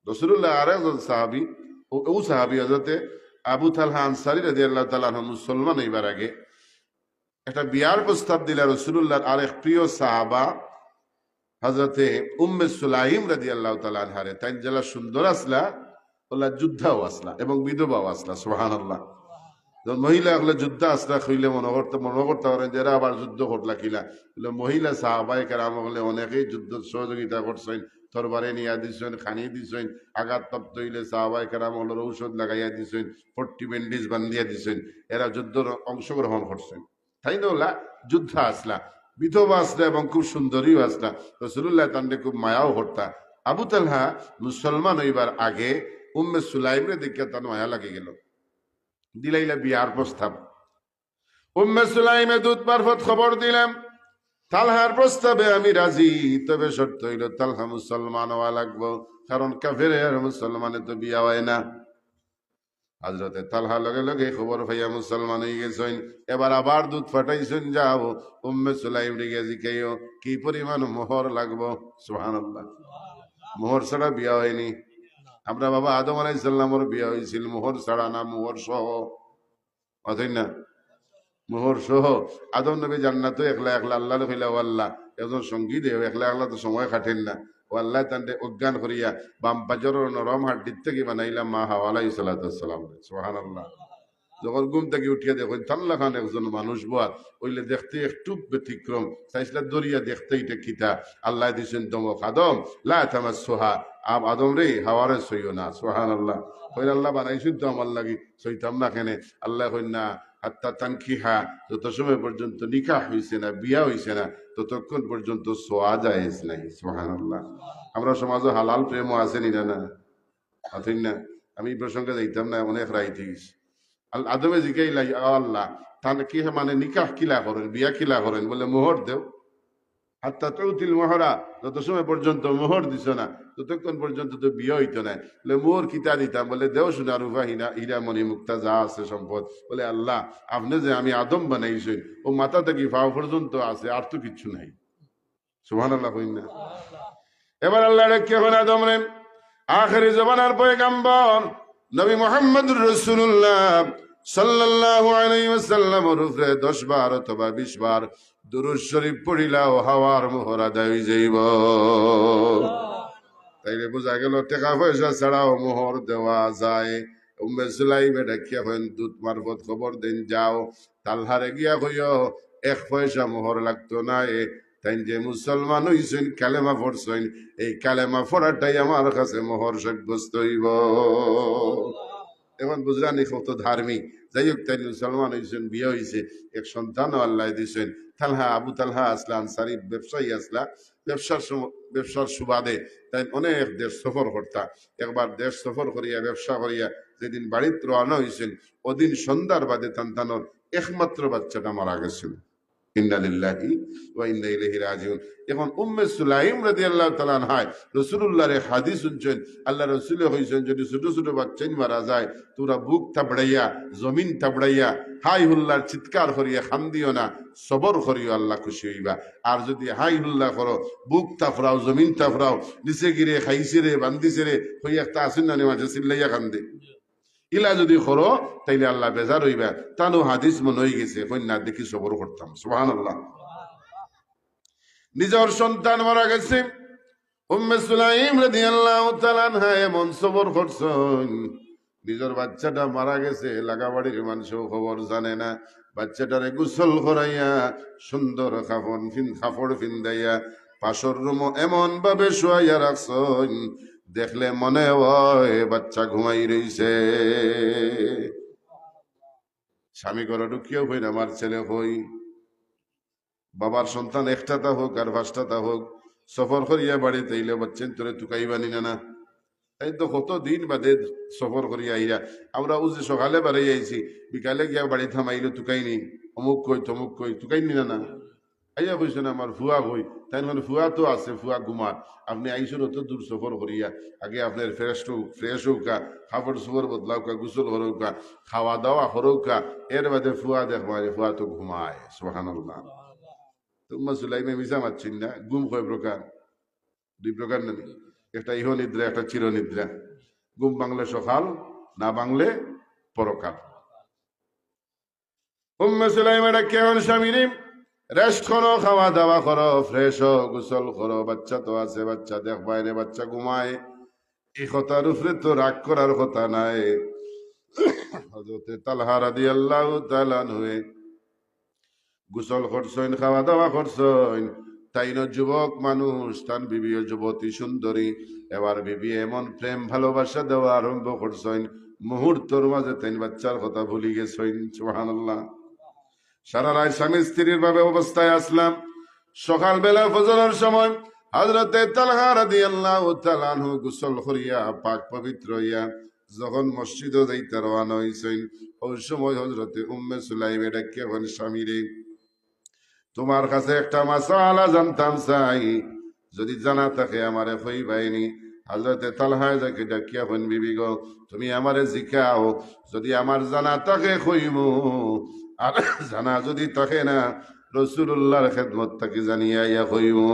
রাসূলুল্লাহ আর একজন সাহাবী, ও সাহাবী হযরতে আবু তালহা আনসারী রাদিয়াল্লাহু তাআলা আনহু মুসলমান হইবার আগে একটা বিয়ার প্রস্তাব দিলা রাসূলুল্লাহর আরেক প্রিয় সাহাবা হযরতে উম্মে সুলাইম রাদিয়াল্লাহু তাআলা আনহারে। তাই জেলা সুন্দর আসলা, ওলা যুদ্ধাও আসলা এবং বিধবাও আসলা। সুবহানাল্লাহ। যখন মহিলা হলে যুদ্ধ আসলা হইলে মনে করতে পারেন যে এরা আবার যুদ্ধ ঘটলা কিলা, মহিলা সাহাবায়ে কেরাম হলে অনেকেই যুদ্ধ সহযোগিতা করছেন, তরবারে নিয়ে দিছেন, খানি দিছেন, আঘাতপ্রাপ্ত হইলে সাহাবায়ে কেরাম হলের ঔষধ লাগাইয়া দিছেন, 40 ব্যান্ডেজ বান্ধিয়া দিছেন, এরা যুদ্ধ অংশগ্রহণ করছেন। তাই না যুদ্ধ আসলা, বিধবা আসলা এবং খুব সুন্দরীও আসলা। রাসূলুল্লাহ তান্ডে খুব মায়াও হরতা। আবু তালহা মুসলমান হইবার আগে উম্মে সুলাইমরে দেখে তার মায়া লাগে গেল, দিলাইলা বিয়ার প্রস্তাব। উম্মে সুলাইমে দূত মারফত খবর দিলাম তালহার প্রস্তাবে আমি রাজি, তবে শর্ত হইল তালহা মুসলমান হওয়া লাগবো, কারণ কাফের আর মুসলমানে তো বিয়া হয় না। হযরতে তালহা লগে লগে খবর পাইয়া মুসলমান হয়ে গেছেন। এবার আবার দুধ ফাটাইছেন, যাও উম্মে সুলাইম রে জিজ্ঞাইও কি পরিমাণ মোহর লাগবো। সুবহানাল্লাহ। মোহর ছাড়া বিয়া হয়নি। আমরা বাবা আদম আলাইহিস সালামের বিয়া হয়েছিল মোহর ছাড়া না, মোহর সহ। অথই না, মোহর সহ। আদম নবী জান্নাতে একলা একলা আল্লাহ কইলা ও আল্লাহ একজন সঙ্গী দেও, একলা একলা তো সময় কাটেন না। ও আল্লাহ তান্ডে অজ্ঞান করিয়া বাম পাজরের নরম হাড্ডির থেকে বানাইলাম মা হাওয়া আলাইহিস সালাম। সুবহানাল্লাহ। যখন ঘুম থেকে উঠিয়া দেখেন তাল্লা খান একজন মানুষ বোয়া, ওইলে দেখতে একটু ব্যতিক্রম, চাইছিলা দরিয়া দেখতে এটা কিতা। আল্লাহ দিছেন দমক, আদম লা তামাসসুহা, আদম রে হাওয়ারে সইও না। সুবহানাল্লাহ। কইল আল্লাহ বানাইছেন তো আমার লাগি, সইতাম না কেনে? আল্লাহ কইন না হাত্তা তানকিহা, যত সময় পর্যন্ত নিকাহ হইছে না, বিয়া হইছে না, ততক্ষণ পর্যন্ত সোয়া জায়েজ নাই। সুবহানাল্লাহ। আমরা সমাজে হালাল প্রেমও আছে নিনা না, আছেন না? আমি এই প্রসঙ্গে যাইতাম না, অনেক রাইতে গেছি। আদমে জিজ্ঞাইলা আল্লাহ তাহলে কি মানে নিকাহ কিলা করেন, বিয়া কিলা করেন? বলে মোহর দেও। হাত্তা তৌতিল মোহরা, যত সময় পর্যন্ত মোহর দিছ না ততক্ষণ পর্যন্ত তো বিয়ে হইতো না। বলে মোহর কিতা দিতাম? বলে দেও সোনা রূপা হীরা মণি মুক্তা যা আছে সম্পদ। বলে আল্লাহ আপনি যে আমি আদম বানাইছেন ও মাথা থেকে পাও পর্যন্ত আছে, আর তো কিচ্ছু নাই। সুবহানাল্লাহ কইন না? এবার আল্লাহ রেখে হন আদম রে, আখেরি জমানার পয়গাম্বর নবী মুহাম্মদুর রাসূলুল্লাহ সাল্লাল্লাহু আলাইহি ওয়াসাল্লামের উপরে 10 বার অথবা 20 বার দুরূদ শরীফ পড়িলাও হাওয়ার মোহর আদায় হয়ে যাইব। তাইলে বোঝা গেল টাকা পয়সা ছাড়াও মোহর দেওয়া যায়। উম্মে সুলাইমে ডাকিয়া হইন দূত মারফত খবর দেন, যাও তালহারে গিয়া কইও 1 পয়সা মোহর লাগতো না। তাই যে মুসলমান হইছেন, কালেমা পড়ছেন, এই কালেমা পড়াটাই আমার কাছে মোহর সাব্যস্ত হইব। এখন বুঝলানি কত ধার্মিক। যাই হোক, তাই মুসলমান হয়েছেন, বিয়ে হয়েছে, এক সন্তানও আল্লাহ দিয়েছেন। তালহা, আবু তালহা আসলা আনসারী ব্যবসায়ী আসলা, ব্যবসার সুবাদে তাই অনেক দেশ সফর করতা। একবার দেশ সফর করিয়া ব্যবসা করিয়া যেদিন বাড়িতে রওনা হয়েছেন, ওদিন সন্ধ্যার বাদে তান্তানোর একমাত্র বাচ্চাটা মারা গেছিল। ইন্না লিল্লাহি ওয়া ইন্না ইলাইহি রাজিউন। এখন উম্মে সুলাইম রাদিয়াল্লাহু তাআলা আনহা রাসূলুল্লাহর হাদিস শুনছেন। আল্লাহ রাসূল কইছেন, যদি ছোট ছোট বাচ্চা মারা যায় তোরা বুক থাবড়াইয়া জমিন থাবড়াইয়া হাই হুল্লার চিৎকার করিয়া খান্দিও না, সবর করিও, আল্লাহ খুশি হইবা। আর যদি হাই হুল্লা করো, বুক থাফরাও, জমিন থাফরাও, নিচে গিরে খাইছে রে বান্দিছে রে হই একটা আসেন না মাঝে চিল্লাইয়া কান্দে, ইলা যদি করো তাইলে আল্লাহ বেজার হইবা। তানো হাদিস মনে হয়ে গেছে, কন্যা দেখি সবর করতাম। সুবহানাল্লাহ। নিজের সন্তান মারা গেছে, উম্মে সুলাইম রাদিয়াল্লাহু তাআলা আনহা এমন সবর করছেন। নিজের বাচ্চাটা মারা গেছে, লাগাবাড়ির মানুষও খবর জানে না। বাচ্চাটারে গোসল করাইয়া সুন্দর কাপড় ফিন্দাইয়া পাশর রুম এমন ভাবে শোয়াইয়া রাখছেন, দেখলে মনে হয় বাচ্চা ঘুমাই রইছে। স্বামী করে ঢুকিয়েও হই না, আমার ছেলে হই, বাবার সন্তান একটাতা হোক আর 5টাতা হোক, সফর করিয়া বাড়িতে এলে বাচ্চেন তোরে তুকাইবানি না। এই তো কত দিন বাদে সফর করিয়া আইয়া আমরা ও যে সকালে বাড়াই আইছি, বিকালে গিয়া বাড়ি থামাইলে তুকাইনি, অমুক কই তমুক কই, তুকাইনি না। আইয়া কইছেন আমার ফুয়া কই, তাই মানে ফুয়া তো আছে, ফুয়া ঘুমার। আপনি আইসুন অত দূর সফর করিয়া, আগে আপনার ফ্রেশ হোকা, কাপড় চোপড় বদলাওকা, গোসল হরৌকা, খাওয়া দাওয়া হরৌকা, এর বাদে ফুয়া দেখবা যে ফুয়া তো ঘুমায়। সুবহানাল্লাহ। তোমার সুলাইমে মিশা মারছেন না। গুম কয় প্রকার? 2 প্রকার না? একটা ইহ নিদ্রা, একটা চিরনিদ্রা। ঘুম ভাঙলে সকাল, না ভাঙলে পরকাল। উম্মে সুলাইম ডাকে এখন স্বামীরে, রেস্ট করো, খাওয়া দাওয়া করো, ফ্রেশ হো, গোসল করো, বাচ্চা তো আছে, বাচ্চা দেখ বাইরে, বাচ্চা ঘুমায়, এই কথার উপরে তো রাগ করার কথা নাই। হযরতে তালহা রাদিয়াল্লাহু তাআলা নহে গোসল করছেন, খাওয়া দাওয়া করছেন, তাইন যুবক মানুষ, তার বিবিও যুবতী সুন্দরী। এবার বিবি এমন প্রেম ভালোবাসা দেওয়া আরম্ভ করছেন, মুহূর্তর মাঝে তাই বাচ্চার কথা ভুলি গেছেন। সুবহানাল্লাহ। সারা রাত স্বামী স্ত্রীর ভাবে অবস্থায় আসলাম। সকালবেলা ফজরের সময় হযরতে তালহা রাদিয়াল্লাহু তাআলা আনহু গোসল করিয়া পাক পবিত্র হইয়া যখন মসজিদে যাইতে রওনা হইছেন, ওই সময় হযরতে উম্মে সুলাইম ডাকিয়া বলেন, স্বামীরে, তোমার কাছে একটা মাসালা জানতাম চাই, যদি জানা থাকে আমারে কইবাইনি। হযরতে তালহা যাকে ডাকিয়া বলেন, বিবি গো, তুমি আমারে জিকাও, যদি আমার জানা থাকে কইমু, আর জানা যদি থাকে না রাসূলুল্লাহর খেদমত তাকে জানিয়া ইয়া কইমু।